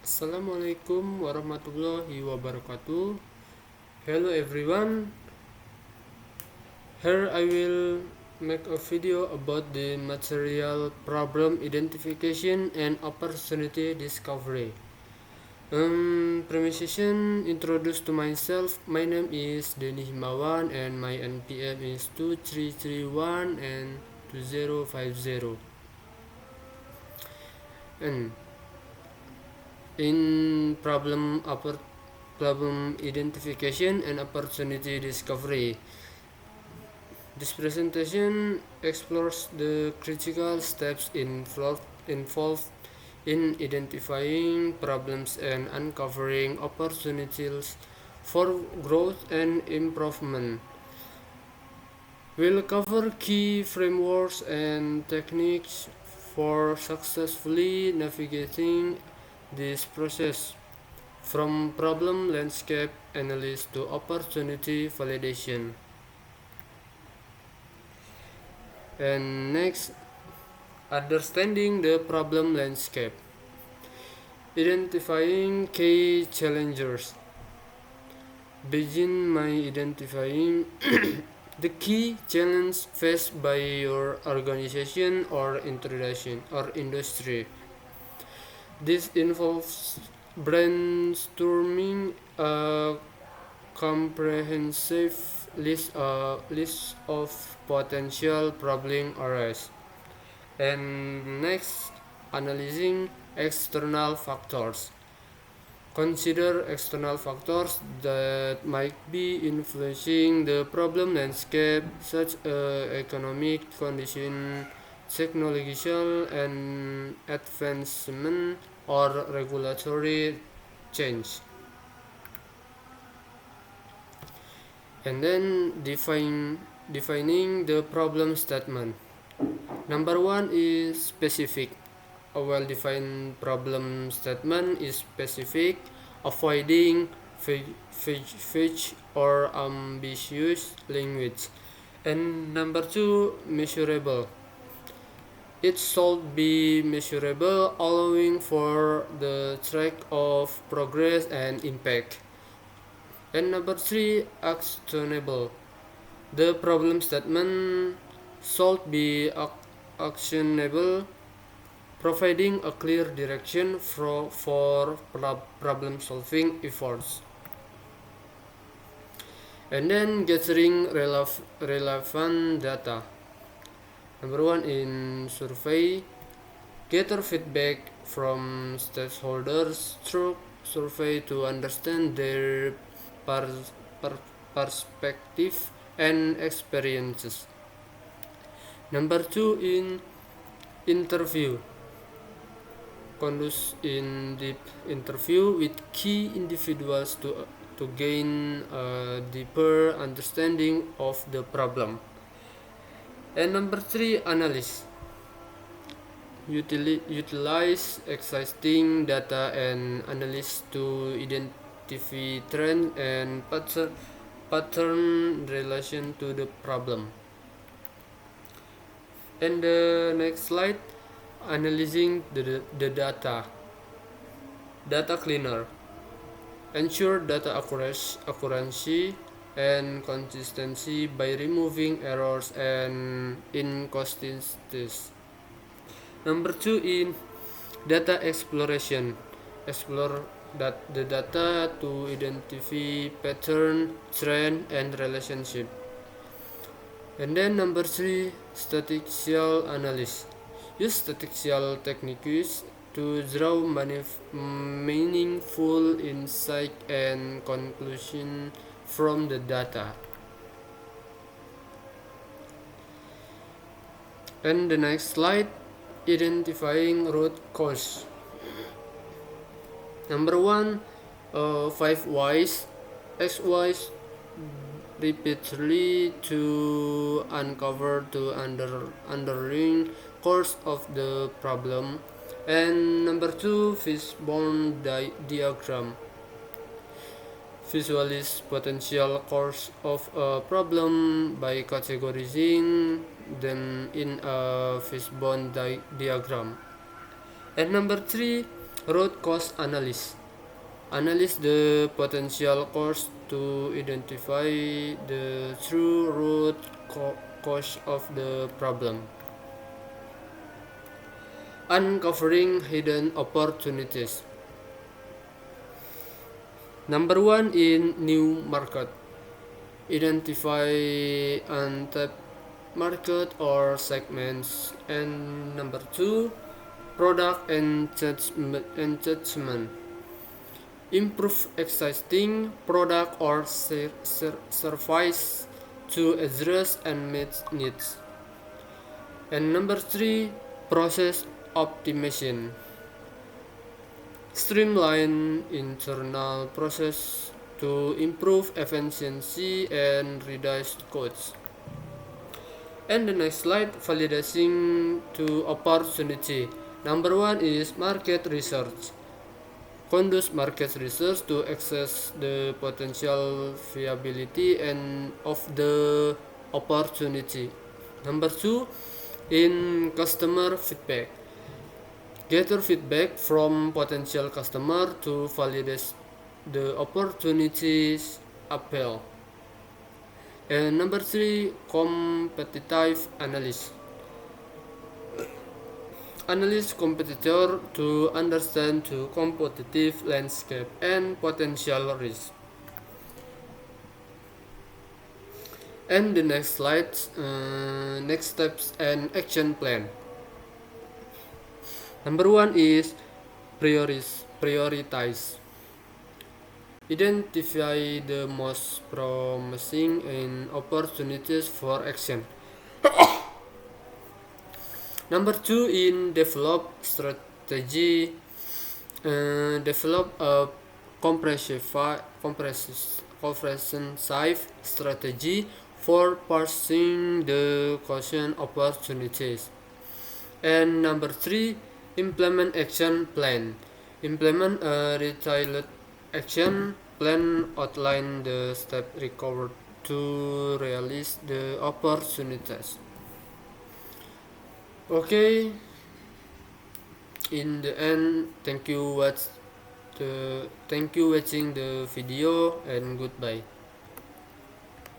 Assalamualaikum warahmatullahi wabarakatuh. Hello everyone. Here I will make a video about the material problem identification and opportunity discovery. Permission introduce to myself. My name is Denny Himawan and my NPM is 2331 and 2050. And in problem identification and opportunity discovery, this presentation explores the critical steps involved in identifying problems and uncovering opportunities for growth and improvement. We'll cover key frameworks and techniques for successfully navigating this process, from problem landscape analysis to opportunity validation. And next, understanding the problem landscape. Identifying key challengers. Begin by identifying the key challenge faced by your organization or industry. This involves brainstorming a comprehensive list of potential problem areas. And next, analyzing external factors. Consider external factors that might be influencing the problem landscape, such as economic condition, technological and advancement, or regulatory change. And then defining the problem statement. Number one is specific. A well-defined problem statement is specific, avoiding vague or ambitious language. And number two, measurable. It should be measurable, allowing for the track of progress and impact. And number three, actionable. The problem statement should be actionable, providing a clear direction for problem solving efforts. And then gathering relevant data. Number one, in survey, gather feedback from stakeholders through survey to understand their perspective and experiences. Number two, in interview, conduct in-depth interview with key individuals to gain a deeper understanding of the problem. And number three, analysis. Utilize existing data and analysis to identify trend and pattern relation to the problem. And the next slide, analyzing the data. Data cleaner. Ensure data accuracy and consistency by removing errors and inconsistencies. Number two, in data exploration. Explore the data to identify pattern, trend, and relationship. And then number three, statistical analysis. Use statistical techniques to draw meaningful insight and conclusion from the data. And the next slide, identifying root cause. Number one, 5 whys. X whys repeatedly to uncover the underlying cause of the problem. And number two, fishbone diagram. Visualize potential cause of a problem by categorizing them in a fishbone diagram. And number three, Root cause analysis. Analyze the potential cause to identify the true root cause of the problem. Uncovering hidden opportunities. Number 1 in new market. Identify untapped market or segments. And number 2, product enhancement. Improve existing product or service to address unmet needs. And number 3, process optimization. Streamline internal process to improve efficiency and reduce costs. And the next slide, validating to opportunity. Number 1 is market research. Conduct market research to assess the potential viability and of the opportunity. Number 2, in customer feedback. Gather feedback from potential customer to validate the opportunities appeal. And number 3, competitive analysis. Analyze competitor to understand the competitive landscape and potential risk. And the next slide, next steps and action plan. Number 1 is prioritize. Identify the most promising and opportunities for action. Number 2 in develop strategy. Develop a comprehensive strategy for pursuing the question opportunities. And number 3, implement action plan. Implement a detailed action plan, outline the steps required to realize the opportunities. Okay, in the end, thank you watching the video and goodbye.